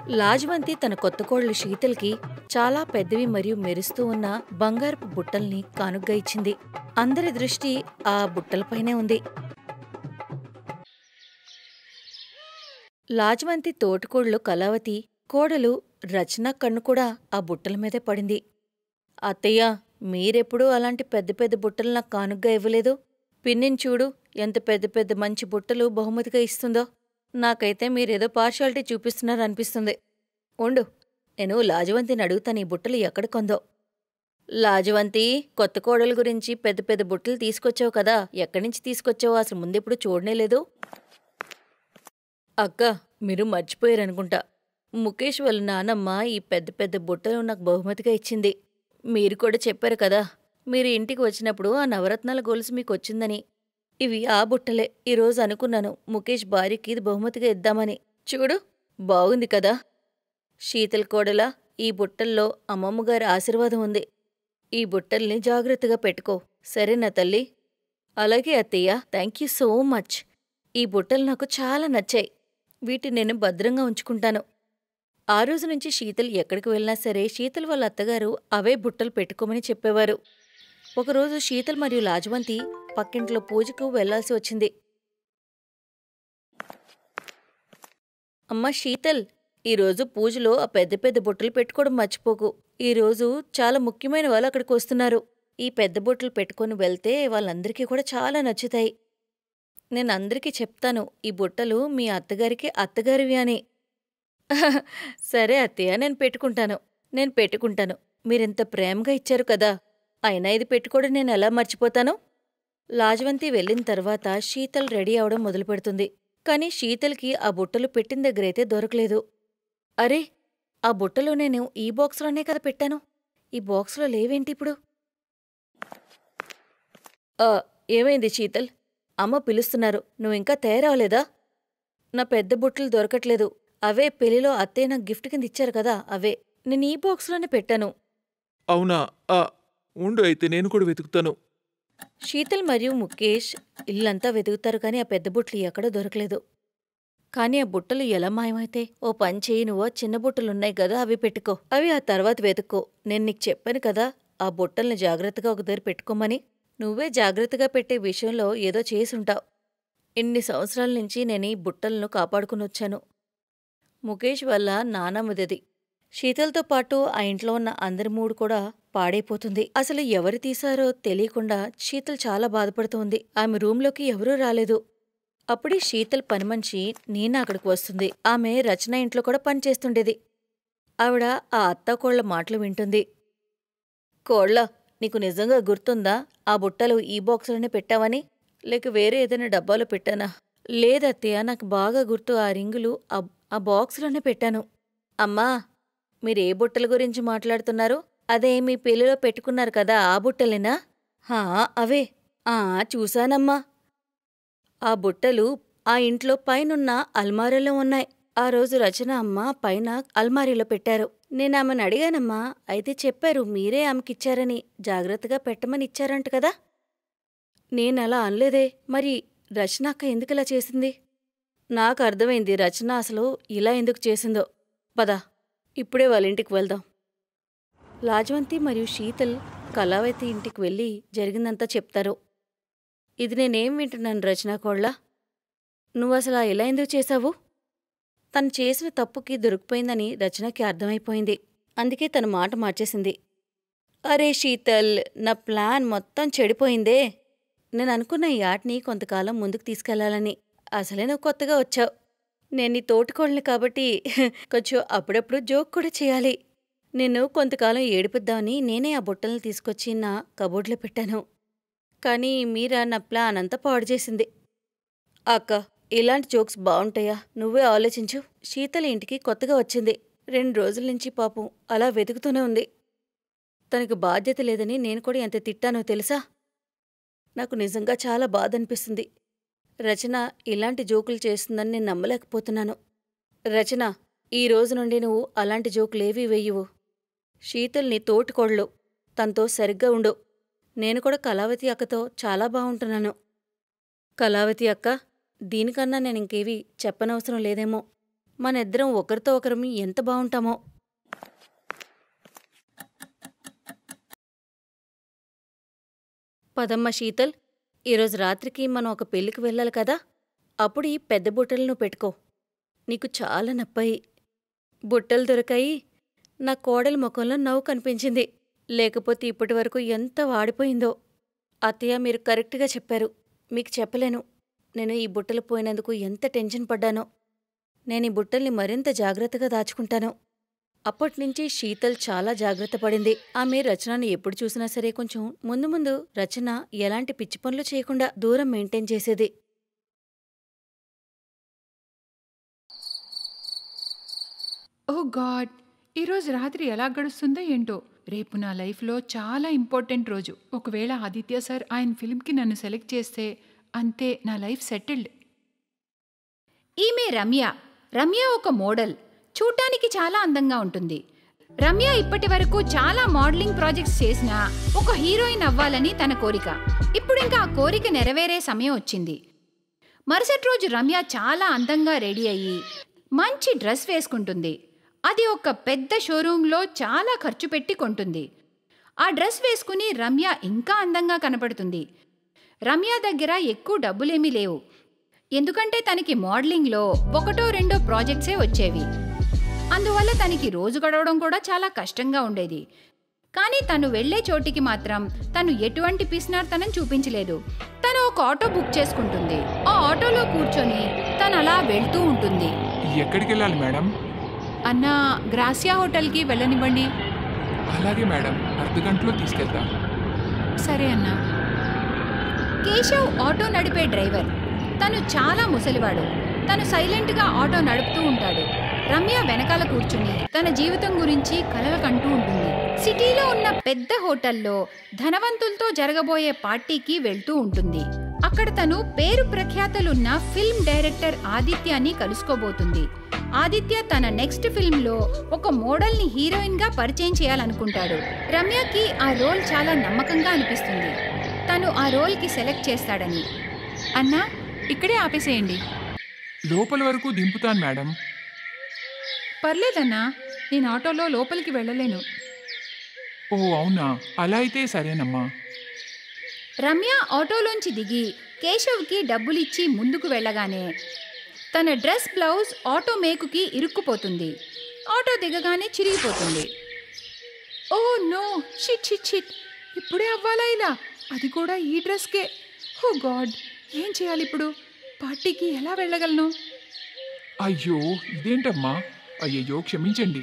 లాజ్వంతి తన కొత్త కోడలు శీతల్కి చాలా పెద్దవి మరియు మెరుస్తూ ఉన్న బంగారపు బుట్టల్ని కానుగ్గా ఇచ్చింది. అందరి దృష్టి ఆ బుట్టలపైనే ఉంది. లాజ్వంతి తోటికోడలు కళావతి, కోడలు రచన కన్ను కూడా ఆ బుట్టల మీదే పడింది. అత్తయ్య, మీరెప్పుడూ అలాంటి పెద్ద పెద్ద బుట్టలు నాకు కానుగ్గా ఇవ్వలేదు. పిన్నిని చూడు, ఎంత పెద్ద పెద్ద మంచి బుట్టలు బహుమతిగా ఇస్తుందో. నాకైతే మీరేదో పార్షాలిటీ చూపిస్తున్నారనిపిస్తుంది. ఉండు, నేను లాజవంతిని అడుగుతాను ఈ బుట్టలు ఎక్కడ కొందో. లాజవంతి, కొత్త కోడల గురించి పెద్ద పెద్ద బుట్టలు తీసుకొచ్చావు కదా, ఎక్కడ్నించి తీసుకొచ్చావో అసలు ముందెప్పుడు చూడనేలేదు. అక్క, మీరు మర్చిపోయారనుకుంటా. ముఖేష్ వాళ్ళ నానమ్మ ఈ పెద్ద పెద్ద బుట్టలు నాకు బహుమతిగా ఇచ్చింది. మీరు కూడా చెప్పారు కదా, మీరు ఇంటికి వచ్చినప్పుడు ఆ నవరత్నాల గొలుసు మీకొచ్చిందని. ఇవి ఆ బుట్టలే. ఈరోజు అనుకున్నాను ముఖేష్ భార్యకి ఇది బహుమతిగా ఇద్దామని. చూడు, బాగుంది కదా. శీతల్ కోడలా, ఈ బుట్టల్లో అమ్మమ్మగారి ఆశీర్వాదం ఉంది. ఈ బుట్టల్ని జాగ్రత్తగా పెట్టుకో, సరేనా తల్లి? అలాగే అత్తయ్య, థ్యాంక్యూ సో మచ్. ఈ బుట్టలు నాకు చాలా నచ్చాయి. వీటిని నేను భద్రంగా ఉంచుకుంటాను. ఆ రోజు నుంచి శీతల్ ఎక్కడికి వెళ్ళినా సరే శీతల్ వాళ్ళ అత్తగారు అవే బుట్టలు పెట్టుకోమని చెప్పేవారు. ఒకరోజు శీతల్ మరియు లాజవంతి పక్కింట్లో పూజకు వెళ్లాల్సి వచ్చింది. అమ్మా శీతల్, ఈరోజు పూజలో ఆ పెద్ద పెద్ద బుట్టలు పెట్టుకోవడం మర్చిపోకు. ఈరోజు చాలా ముఖ్యమైన వాళ్ళు అక్కడికి వస్తున్నారు. ఈ పెద్ద బుట్టలు పెట్టుకుని వెళ్తే వాళ్ళందరికీ కూడా చాలా నచ్చుతాయి. నేనందరికీ చెప్తాను ఈ బుట్టలు మీ అత్తగారికి అత్తగారివి అని. సరే అత్తయ్య, నేను పెట్టుకుంటాను. మీరింత ప్రేమగా ఇచ్చారు కదా, అయినా ఇది పెట్టుకోవడం నేనెలా మర్చిపోతాను? లాజవంతి వెళ్ళిన తర్వాత శీతల్ రెడీ అవడం మొదలుపెడుతుంది. కాని శీతల్కి ఆ బుట్టలు పెట్టిన దగ్గరైతే దొరకలేదు. అరే, ఆ బుట్టలో నేను ఈ బాక్స్లోనే కదా పెట్టాను. ఈ బాక్స్లో లేవేంటిప్పుడు? ఏమైంది శీతల్? అమ్మ పిలుస్తున్నారు, నువ్వింకా తయారవలేదా? నా పెద్ద బుట్టలు దొరకట్లేదు. అవే పెళ్లిలో అత్తయ్య నాకు గిఫ్ట్ కింద ఇచ్చారు కదా, అవే. నేను ఈ బాక్స్లోనే పెట్టాను. అవునా? ఉండు, అయితే నేను కూడా వెతుకుతాను. శీతల్ మరియు ముఖేష్ ఇల్లంతా వెతుకుతారు కాని ఆ పెద్ద బుట్టలు ఎక్కడో దొరకలేదు. కాని ఆ బుట్టలు ఎలా మాయమైతే? ఓ పని చేయి, నువ్వు చిన్న బుట్టలున్నాయి కదా, అవి పెట్టుకో. అవి ఆ తర్వాత వెతుక్కో. నేను నీకు చెప్పాను కదా ఆ బుట్టల్ని జాగ్రత్తగా ఒక దగ్గర పెట్టుకోమని. నువ్వే జాగ్రత్తగా పెట్టే విషయంలో ఏదో చేసుంటావు. ఇన్ని సంవత్సరాల నుంచి నేను ఈ బుట్టలను కాపాడుకునొచ్చాను. ముఖేష్ వల్ల నానమ్మదది. శీతల్తో పాటు ఆ ఇంట్లో ఉన్న అందరి మూడు కూడా పాడైపోతుంది. అసలు ఎవరు తీశారో తెలియకుండా శీతల్ చాలా బాధపడుతోంది. ఆమె రూంలోకి ఎవరూ రాలేదు. అప్పుడే శీతల్ పనిమనిషి నీనా అక్కడికి వస్తుంది. ఆమె రచన ఇంట్లో కూడా పనిచేస్తుండేది. ఆవిడ ఆ అత్తాకోళ్ల మాటలు వింటుంది. కోళ్ల, నీకు నిజంగా గుర్తుందా ఆ బుట్టలు ఈ బాక్సులోనే పెట్టావని? లేక వేరే ఏదైనా డబ్బాలో పెట్టానా? లేదత్తయ్య, నాకు బాగా గుర్తు. ఆ రింగులు ఆ బాక్సులోనే పెట్టాను. అమ్మా, మీరే బుట్టల గురించి మాట్లాడుతున్నారు? అదే మీ పెళ్లిలో పెట్టుకున్నారు కదా, ఆ బుట్టలేనా? హా, అవే. చూశానమ్మా. ఆ బుట్టలు ఆ ఇంట్లో పైనున్న అల్మారీలో ఉన్నాయి. ఆ రోజు రచన అమ్మ పైన అల్మారీలో పెట్టారు. నేనామెను అడిగానమ్మా, అయితే చెప్పారు మీరే ఆమెకిచ్చారని, జాగ్రత్తగా పెట్టమని ఇచ్చారంట కదా. నేనలా అనలేదే. మరి రచన అక్క ఎందుకిలా చేసింది? నాకు అర్థమైంది రచన అసలు ఇలా ఎందుకు చేసిందో. పద, ఇప్పుడే వాళ్ళింటికి వెళ్దాం. లాజవంతి మరియు శీతల్ కళావతి ఇంటికి వెళ్ళి జరిగిందంతా చెప్తారు. ఇది నేనేం వింటున్నాను రచనా కోళ్ళ? నువ్వసలా ఇలా ఎందుకు చేశావు? తను చేసిన తప్పుకి దొరికిపోయిందని రచనకి అర్థమైపోయింది. అందుకే తన మాట మార్చేసింది. అరే శీతల్, నా ప్లాన్ మొత్తం చెడిపోయిందే. నేననుకున్న ఈ ఆటని కొంతకాలం ముందుకు తీసుకెళ్లాలని. అసలే నువ్వు కొత్తగా వచ్చావు. నేను నీ తోటికోళ్ళని కాబట్టి కొంచెం అప్పుడప్పుడు జోక్ కూడా చేయాలి. నిన్ను కొంతకాలం ఏడిపిద్దామని నేనే ఆ బుట్టల్ని తీసుకొచ్చి నా కబోర్డ్లో పెట్టాను. కానీ మీరా నా ప్లాన్ అంతా పాడు చేసింది. అక్క, ఇలాంటి జోక్స్ బావుంటాయా? నువ్వే ఆలోచించు. శీతల్ ఇంటికి కొత్తగా వచ్చింది. 2 రోజుల నుంచి పాపం అలా వెతుకుతూనే ఉంది. తనకు బాధ్యత లేదని నేను కూడా ఎంత తిట్టానో తెలుసా? నాకు నిజంగా చాలా బాధనిపిస్తుంది. రచన ఇలాంటి జోకులు చేస్తుందని నేను నమ్మలేకపోతున్నాను. రచన, ఈ రోజు నుండి నువ్వు అలాంటి జోకులేవీ వెయ్యవు. శీతల్ నీ తోటికోడలు, తనతో సరిగ్గా ఉండు. నేను కూడా కళావతి అక్కతో చాలా బావుంటున్నాను. కళావతి అక్క, దీనికన్నా నేనింకేవీ చెప్పనవసరం లేదేమో. మనిద్దరం ఒకరితో ఒకరం ఎంత బావుంటామో. పదమ్మా శీతల్, ఈరోజు రాత్రికి మనం ఒక పెళ్ళికి వెళ్ళాలి కదా, అప్పుడు ఈ పెద్ద బుట్టలు నువ్వు పెట్టుకో. నీకు చాలా నప్పాయి. బుట్టలు దొరికాయి. నా కోడలి ముఖంలో నవ్వు కనిపించింది. లేకపోతే ఇప్పటివరకు ఎంత వాడిపోయిందో. అత్తయ్య, మీరు కరెక్ట్గా చెప్పారు. మీకు చెప్పలేను నేను ఈ బుట్టలు పోయినందుకు ఎంత టెన్షన్ పడ్డానో. నేనీ బుట్టల్ని మరింత జాగ్రత్తగా దాచుకుంటాను. అప్పట్నుంచి శీతల్ చాలా జాగ్రత్త పడింది. ఆమె రచనను ఎప్పుడు చూసినా సరే కొంచెం ముందు ముందు రచన ఎలాంటి పిచ్చి పనులు చేయకుండా దూరం మెయింటైన్ చేసేది. ఓ గాడ్, ఈరోజు రాత్రి ఎలా గడుస్తుందో ఏంటో. రేపు నా లైఫ్లో చాలా ఇంపార్టెంట్ రోజు. ఒకవేళ ఆదిత్య సార్ ఆయన ఫిల్మ్కి నన్ను సెలెక్ట్ చేస్తే అంతే, నా లైఫ్ సెటిల్డ్. ఈమె రమ్య. రమ్య ఒక మోడల్. చూడ్డానికి చాలా అందంగా ఉంటుంది. రమ్య ఇప్పటి వరకు చాలా మోడలింగ్ ప్రాజెక్ట్స్ చేసినా ఒక హీరోయిన్ అవ్వాలని తన కోరిక. ఇప్పుడు ఇంకా ఆ కోరిక నెరవేరే సమయం వచ్చింది. మరుసటి రోజు రమ్య చాలా అందంగా రెడీ అయ్యి మంచి డ్రెస్ వేసుకుంటుంది. అది ఒక పెద్ద షోరూంలో చాలా ఖర్చు పెట్టి కొంటుంది. ఆ డ్రెస్ వేసుకుని రమ్య ఇంకా అందంగా కనపడుతుంది. రమ్య దగ్గర ఎక్కువ డబ్బులేమీ లేవు. ఎందుకంటే తనకి మోడలింగ్లో 1-2 ప్రాజెక్ట్సే వచ్చేవి. అందువల్ల తనకి రోజు గడవడం కూడా చాలా కష్టంగా ఉండేది. కానీ తను వెళ్లే చోటికి మాత్రం తను ఎటువంటి పిసినార్తనం చూపించలేదు. తను ఒక ఆటో బుక్ చేసుకుంటుంది. ఆ ఆటోలో కూర్చొని తను అలా వెళ్తూ ఉంటుంది. ఎక్కడికి వెళ్ళాలి మేడం? అన్నా, గ్రాసియా హోటల్కి వెళ్ళనివ్వండి. అలాగే మేడం, అర్ధగంటలో తీసుకెళ్తా. సరే అన్నా. కేశవ్ ఆటో నడిపే డ్రైవర్. తను చాలా ముసలివాడు. తను సైలెంట్గా ఆటో నడుపుతూ ఉంటాడు. రమ్య వెనకాల కూర్చుని తన జీవితం గురించి కలలు కంటూ ఉంటుంది. సిటీలో ఉన్న పెద్ద హోటల్లో ధనవంతులతో జరగబోయే పార్టీకి వెళ్తూ ఉంటుంది. అక్కడ తను పేరు ప్రఖ్యాతలున్న ఫిల్మ్ డైరెక్టర్ ఆదిత్యాని కలుసుకోబోతుంది. ఆదిత్య తన నెక్స్ట్ ఫిల్మ్లో ఒక మోడల్ని హీరోయిన్గా పరిచయం చేయాలనుకుంటాడు. రమ్యకి ఆ రోల్ చాలా నమ్మకంగా అనిపిస్తుంది. తను ఆ రోల్కి సెలెక్ట్ చేస్తాడని. అన్నా, ఇక్కడే ఆపేసేయండి. లోపల వరకు దింపుతాను మేడం. పర్లేదన్నా, నేను ఆటోలో లోపలికి వెళ్ళలేను. ఓ అవునా, అలా అయితే సరేనమ్మా. రమ్య ఆటోలోంచి దిగి కేశవ్కి డబ్బులిచ్చి ముందుకు వెళ్ళగానే తన డ్రెస్ బ్లౌజ్ ఆటో మేకుకి ఇరుక్కుపోతుంది. ఆటో దిగగానే చిరిగిపోతుంది. Oh no, shit shit shit. ఇప్పుడే అవ్వాలా ఇలా? అది కూడా ఈ డ్రెస్కే. ఓ గాడ్, ఏం చేయాలి ఇప్పుడు? పార్టీకి ఎలా వెళ్ళగలను? అయ్యో, ఇదేంటమ్మా? అయ్యయ్యో, క్షమించండి.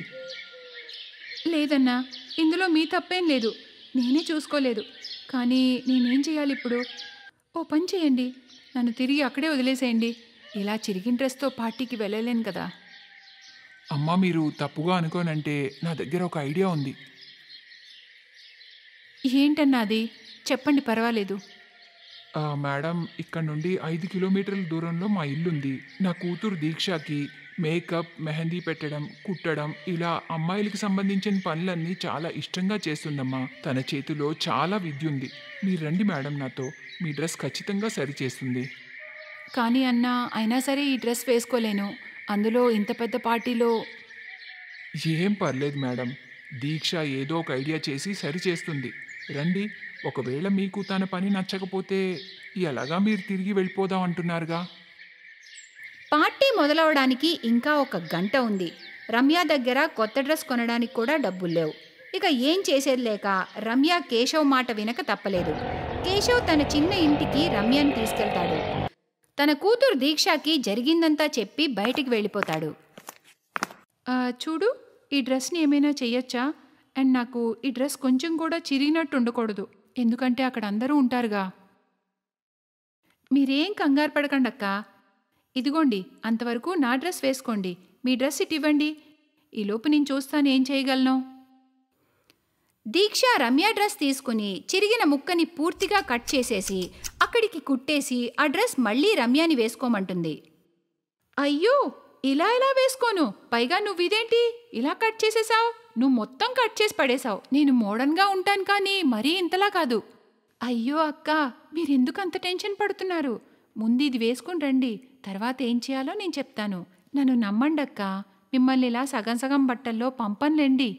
లేదన్నా, ఇందులో మీ తప్పేం లేదు. నేనే చూసుకోలేదు. కానీ నేనేం చేయాలి ఇప్పుడు? ఓ పని చేయండి, నన్ను తిరిగి అక్కడే వదిలేసేయండి. ఇలా చిరిగిన డ్రెస్తో పార్టీకి వెళ్ళలేను కదా. అమ్మా, మీరు తప్పుగా అనుకోనంటే నా దగ్గర ఒక ఐడియా ఉంది. ఏంటన్నా అది? చెప్పండి, పర్వాలేదు. మేడం, ఇక్కడ నుండి 5 కిలోమీటర్ల దూరంలో మా ఇల్లుంది. నా కూతురు దీక్షకి మేకప్, మెహందీ పెట్టడం, కుట్టడం, ఇలా అమ్మాయిలకి సంబంధించిన పనులన్నీ చాలా ఇష్టంగా చేస్తుందమ్మా. తన చేతిలో చాలా విద్య ఉంది. మీరు రండి మేడం నాతో. మీ డ్రెస్ ఖచ్చితంగా సరిచేస్తుంది. కానీ అన్నా, అయినా సరే ఈ డ్రెస్ వేసుకోలేను. అందులో ఇంత పెద్ద పార్టీలో. ఏం పర్లేదు మేడం, దీక్ష ఏదో ఒక ఐడియా చేసి సరిచేస్తుంది. రండి. ఒకవేళ మీకు తన పని నచ్చకపోతే ఎలాగా మీరు తిరిగి వెళ్ళిపోదాం అంటున్నారుగా. పార్టీ మొదలవడానికి ఇంకా 1 గంట ఉంది. రమ్య దగ్గర కొత్త డ్రెస్ కొనడానికి కూడా డబ్బులు లేవు. ఇక ఏం చేసేది లేక రమ్య కేశవ్ మాట వినక తప్పలేదు. కేశవ్ తన చిన్న ఇంటికి రమ్యని తీసుకెళ్తాడు. తన కూతురు దీక్షకి జరిగిందంతా చెప్పి బయటికి వెళ్ళిపోతాడు. చూడు, ఈ డ్రెస్ని ఏమైనా చెయ్యొచ్చా? అండ్ నాకు ఈ డ్రెస్ కొంచెం కూడా చిరిగినట్టు ఉండకూడదు, ఎందుకంటే అక్కడ అందరూ ఉంటారుగా. మీరేం కంగారు పడకండి అక్క. ఇదిగోండి, అంతవరకు నా డ్రెస్ వేసుకోండి. మీ డ్రెస్ ఇటు ఇవ్వండి. ఈలోపు నేను చూస్తాను ఏం చేయగలను. దీక్ష రమ్య డ్రెస్ తీసుకుని చిరిగిన ముక్కని పూర్తిగా కట్ చేసేసి అక్కడికి కుట్టేసి ఆ డ్రెస్ మళ్ళీ రమ్యని వేసుకోమంటుంది. అయ్యో, ఇలా ఎలా వేసుకోను? పైగా నువ్విదేంటి ఇలా కట్ చేసేసావు? నువ్వు మొత్తం కట్ చేసి పడేశావు. నేను మోడర్న్గా ఉంటాను, కానీ మరీ ఇంతలా కాదు. అయ్యో అక్క, మీరెందుకు అంత టెన్షన్ పడుతున్నారు? ముందు ఇది వేసుకుని రండి, తర్వాత ఏం చేయాలో నేను చెప్తాను. నన్ను నమ్మండక్క, మిమ్మల్ని ఇలా సగం సగం బట్టల్లో పంపన్లేండి.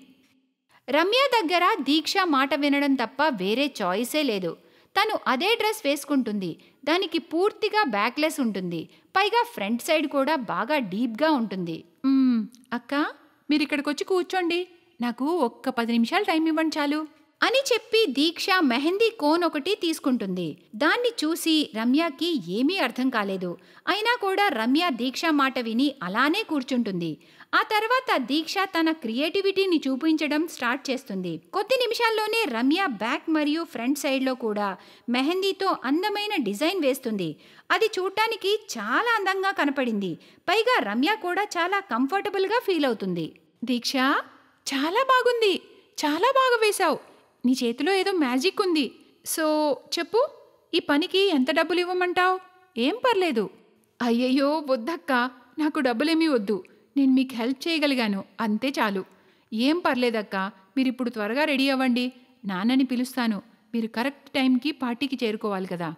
రమ్య దగ్గర దీక్ష మాట వినడం తప్ప వేరే చాయిసే లేదు. తను అదే డ్రెస్ వేసుకుంటుంది. దానికి పూర్తిగా బ్యాక్లెస్ ఉంటుంది. పైగా ఫ్రంట్ సైడ్ కూడా బాగా డీప్గా ఉంటుంది. అక్క, మీరిక్కడికొచ్చి కూర్చోండి. నాకు ఒక్క 10 నిమిషాలు టైం ఇవ్వండి చాలు అని చెప్పి దీక్ష మెహందీ కోన్ ఒకటి తీసుకుంటుంది. దాన్ని చూసి రమ్యకి ఏమీ అర్థం కాలేదు. అయినా కూడా రమ్య దీక్ష మాట విని అలానే కూర్చుంటుంది. ఆ తర్వాత దీక్ష తన క్రియేటివిటీని చూపించడం స్టార్ట్ చేస్తుంది. కొద్ది నిమిషాల్లోనే రమ్య బ్యాక్ మరియు ఫ్రంట్ సైడ్లో కూడా మెహందీతో అందమైన డిజైన్ వేస్తుంది. అది చూడటానికి చాలా అందంగా కనపడింది. పైగా రమ్య కూడా చాలా కంఫర్టబుల్గా ఫీల్ అవుతుంది. దీక్ష, చాలా బాగుంది, చాలా బాగా వేశావు. నీ చేతిలో ఏదో మ్యాజిక్ ఉంది. సో చెప్పు, ఈ పనికి ఎంత డబ్బులు ఇవ్వమంటావు? ఏం పర్లేదు. అయ్యయ్యో వద్దక్క, నాకు డబ్బులేమీ వద్దు. నేను మీకు హెల్ప్ చేయగలిగాను, అంతే చాలు. ఏం పర్లేదక్క, మీరిప్పుడు త్వరగా రెడీ అవ్వండి. నాన్నని పిలుస్తాను. మీరు కరెక్ట్ టైంకి పార్టీకి చేరుకోవాలి కదా.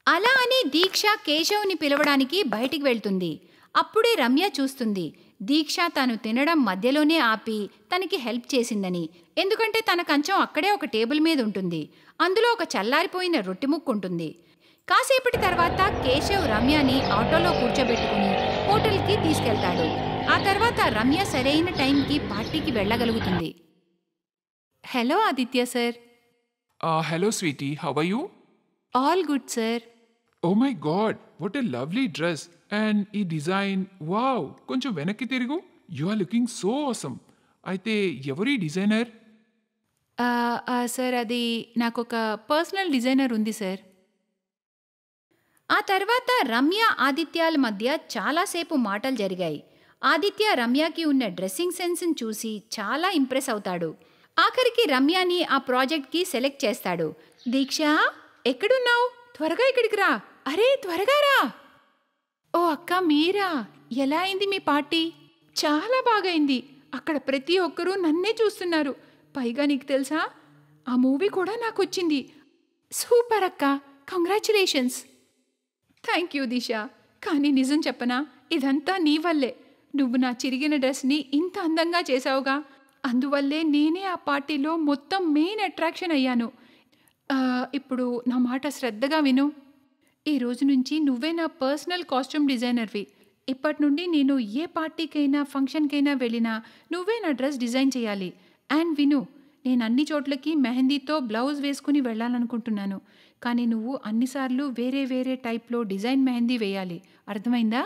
అలా అని దీక్ష కేశవ్ని పిలవడానికి బయటికి వెళ్తుంది. అప్పుడే రమ్య చూస్తుంది దీక్ష తను తినడం మధ్యలోనే ఆపి తనకి హెల్ప్ చేసిందని. ఎందుకంటే తన కంచం అక్కడే ఒక టేబుల్ మీద ఉంటుంది. అందులో ఒక చల్లారిపోయిన రొట్టె ముక్క ఉంటుంది. కాసేపటి తర్వాత కేశవ్ రమ్యని ఆటోలో కూర్చోబెట్టుకుని హోటల్కి తీసుకెళ్తాడు. ఆ తర్వాత రమ్య సరైన టైంకి పార్టీకి వెళ్ళగలుగుతుంది. Hello Aditya sir. Hello sweetie, how are you? All good sir. Oh my god, what a lovely dress. And ఈ డిజైన్, వావ్. కొంచెం వెనక్కి తిరుగు. You are looking so awesome. అయితే ఎవరి డిజైనర్? సార్, అది నాకొక పర్సనల్ డిజైనర్ ఉంది సార్. ఆ తర్వాత రమ్య ఆదిత్యాల మధ్య చాలాసేపు మాటలు జరిగాయి. ఆదిత్య రమ్యకి ఉన్న డ్రెస్సింగ్ సెన్స్ని చూసి చాలా ఇంప్రెస్ అవుతాడు. ఆఖరికి రమ్యని ఆ ప్రాజెక్ట్కి సెలెక్ట్ చేస్తాడు. దీక్ష, ఎక్కడున్నావు? త్వరగా ఇక్కడికి రా. అరే త్వరగా రా. ఓ అక్క, మీరా? ఎలా అయింది మీ పార్టీ? చాలా బాగైంది. అక్కడ ప్రతి ఒక్కరూ నన్నే చూస్తున్నారు. పైగా నీకు తెలుసా, ఆ మూవీ కూడా నాకు వచ్చింది. సూపర్ అక్క, కంగ్రాచులేషన్స్. థ్యాంక్ యూ దిశ. కానీ నిజం చెప్పనా, ఇదంతా నీ వల్లే. నువ్వు నా చిరిగిన డ్రెస్ని ఇంత అందంగా చేసావుగా. అందువల్లే నేనే ఆ పార్టీలో మొత్తం మెయిన్ అట్రాక్షన్ అయ్యాను. ఇప్పుడు నా మాట శ్రద్ధగా విను. ఈ రోజు నుంచి నువ్వే నా పర్సనల్ కాస్ట్యూమ్ డిజైనర్వి. ఇప్పటి నుండి నేను ఏ పార్టీకైనా ఫంక్షన్కైనా వెళ్ళినా నువ్వే నా డ్రెస్ డిజైన్ చేయాలి. అండ్ విను, నేను అన్ని చోట్లకి మెహందీతో బ్లౌజ్ వేసుకుని వెళ్ళాలనుకుంటున్నాను. కానీ నువ్వు అన్నిసార్లు వేరే వేరే టైప్లో డిజైన్ మెహందీ వేయాలి. అర్థమైందా?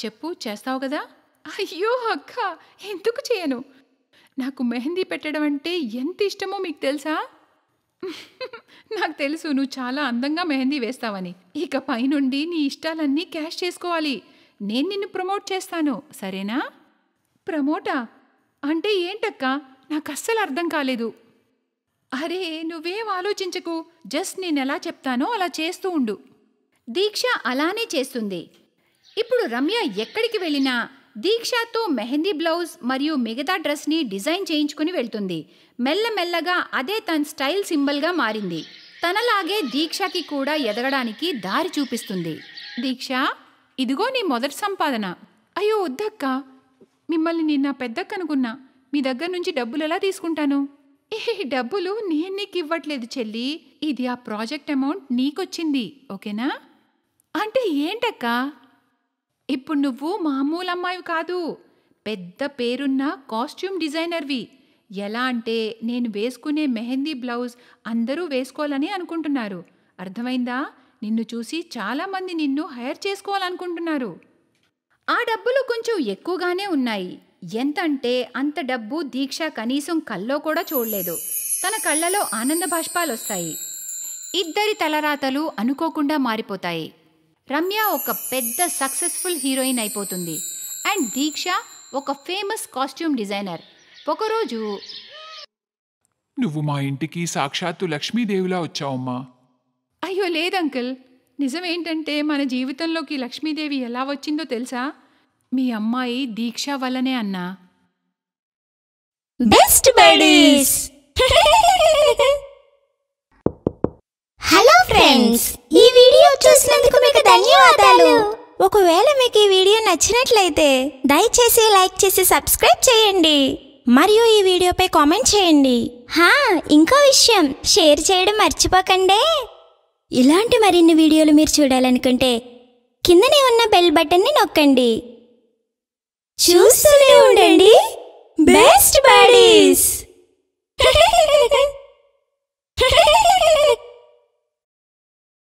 చెప్పు, చేస్తావు కదా? అయ్యో అక్క, ఎందుకు చేయను? నాకు మెహందీ పెట్టడం అంటే ఎంత ఇష్టమో మీకు తెలుసా? నాకు తెలుసు నువ్వు చాలా అందంగా మెహందీ వేస్తావని. ఇక పైనుండి నీ ఇష్టాలన్నీ క్యాష్ చేసుకోవాలి. నేను నిన్ను ప్రమోట్ చేస్తాను, సరేనా? ప్రమోటా అంటే ఏంటక్క? నాకు అస్సలు అర్థం కాలేదు. అరే నువ్వేం ఆలోచించకు, జస్ట్ నేను ఎలా చెప్తానో అలా చేస్తూ ఉండు. దీక్ష అలానే చేస్తుంది. ఇప్పుడు రమ్య ఎక్కడికి వెళ్ళినా దీక్షతో మెహందీ బ్లౌజ్ మరియు మిగతా డ్రెస్ని డిజైన్ చేయించుకుని వెళ్తుంది. మెల్లమెల్లగా అదే తన స్టైల్ సింబల్గా మారింది. తనలాగే దీక్షకి కూడా ఎదగడానికి దారి చూపిస్తుంది. దీక్ష, ఇదిగో నీ మొదటి సంపాదన. అయ్యో వద్దక్క, మిమ్మల్ని నేను నా పెద్దక్క అనుకున్నా. మీ దగ్గర నుంచి డబ్బులు ఎలా తీసుకుంటాను? ఈ డబ్బులు నేను నీకు ఇవ్వట్లేదు చెల్లి. ఇది ఆ ప్రాజెక్ట్ అమౌంట్ నీకొచ్చింది, ఓకేనా? అంటే ఏంటక్క? ఇప్పుడు నువ్వు మామూలు అమ్మాయి కాదు, పెద్ద పేరున్న కాస్ట్యూమ్ డిజైనర్వి. ఎలా అంటే నేను వేసుకునే మెహందీ బ్లౌజ్ అందరూ వేసుకోవాలని అనుకుంటున్నారు. అర్థమైందా? నిన్ను చూసి చాలామంది నిన్ను హైర్ చేసుకోవాలనుకుంటున్నారు. ఆ డబ్బులు కొంచెం ఎక్కువగానే ఉన్నాయి. ఎంతంటే అంత డబ్బు దీక్ష కనీసం కల్లో కూడా చూడలేదు. తన కళ్ళలో ఆనంద బాష్పాలు వస్తాయి. ఇద్దరి తలరాతలు అనుకోకుండా మారిపోతాయి. రమ్య ఒక పెద్ద సక్సెస్ఫుల్ హీరోయిన్ అయిపోతుంది. అండ్ దీక్ష ఒక ఫేమస్ కాస్ట్యూమ్ డిజైనర్. ఒకరోజు, నువ్వు మా ఇంటికి సాక్షాత్తు లక్ష్మీదేవిలా వచ్చావమ్మా. అయ్యో లేదు అంకుల్, నిజమేంటంటే మన జీవితంలోకి లక్ష్మీదేవి ఎలా వచ్చిందో తెలుసా? మీ అమ్మాయి దీక్ష వల్లనే అన్నా. Best buddies. హలో ఫ్రెండ్స్, ఈ వీడియో చూసినందుకు మీకు ధన్యవాదాలు. ఒకవేళ మీకు ఈ వీడియో నచ్చినట్లయితే దయచేసి లైక్ చేసి సబ్స్క్రైబ్ చేయండి మరియు ఈ వీడియోపై కామెంట్ చేయండి. ఇంకో విషయం, షేర్ చేయడం మర్చిపోకండి. ఇలాంటి మరిన్ని వీడియోలు మీరు చూడాలనుకుంటే కిందనే ఉన్న బెల్ బటన్ని నొక్కండి. చూస్తూ